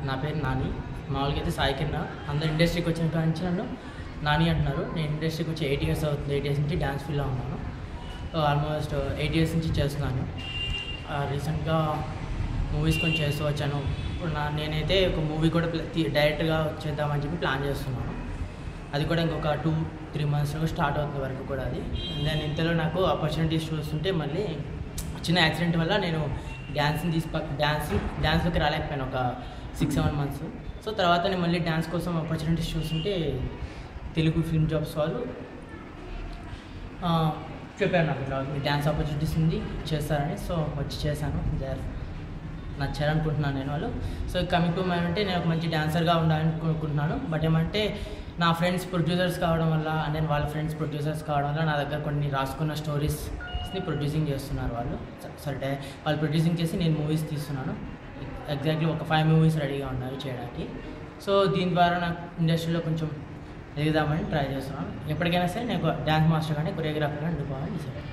నా పేరు నాని. మామూలుగా అయితే సాయి కింద. అందరు ఇండస్ట్రీకి వచ్చిన కాంచి నన్ను నాని అంటున్నారు. నేను ఇండస్ట్రీకి వచ్చి 8 years అవుతుంది. 8 years నుంచి డ్యాన్స్ ఫీల్డ్లో ఉన్నాను. ఆల్మోస్ట్ 8 years నుంచి చేస్తున్నాను. రీసెంట్గా మూవీస్ కొంచెం చేస్తూ వచ్చాను. ఇప్పుడు నేనైతే ఒక మూవీ కూడా డైరెక్ట్గా చేద్దామని చెప్పి ప్లాన్ చేస్తున్నాను. అది కూడా ఇంకొక 2-3 monthsలో స్టార్ట్ అవుతుంది వరకు కూడా అది. దాని ఇంతలో నాకు ఆపర్చునిటీస్ చూస్తుంటే మళ్ళీ చిన్న యాక్సిడెంట్ వల్ల నేను డ్యాన్స్లోకి రాలేకపోయాను ఒక 6-7 months. సో తర్వాత నేను మళ్ళీ డ్యాన్స్ కోసం ఆపర్చునిటీస్ చూస్తుంటే తెలుగు ఫిల్మ్ జాబ్స్ వాళ్ళు చెప్పారు నాకు ఇట్లా మీ డ్యాన్స్ ఆపర్చునిటీస్ ఉంది చేస్తారని. సో వచ్చి చేశాను. నచ్చారనుకుంటున్నాను నేను వాళ్ళు. సో కమింగ్ టు మై అంటే నేను ఒక మంచి డాన్సర్గా ఉండాలని అనుకుంటున్నాను. బట్ ఏమంటే నా ఫ్రెండ్స్ ప్రొడ్యూసర్స్ కావడం వల్ల నేను వాళ్ళ ఫ్రెండ్స్ ప్రొడ్యూసర్స్ కావడం వల్ల నా దగ్గర కొన్ని రాసుకున్న స్టోరీస్ని ప్రొడ్యూసింగ్ చేస్తున్నారు వాళ్ళు. సరే వాళ్ళు ప్రొడ్యూసింగ్ చేసి నేను మూవీస్ తీస్తున్నాను. ఎగ్జాక్ట్లీ ఒక 5 movies రెడీగా ఉన్నాయి చేయడానికి. సో దీని ద్వారా నాకు ఇండస్ట్రీలో కొంచెం ఎదుగుదామని ట్రై చేస్తున్నాను. ఎప్పటికైనా సరే నేను డ్యాన్స్ మాస్టర్ కానీ కొరియోగ్రాఫర్ కానీ ఉండిపోవాలని డిసైడ్.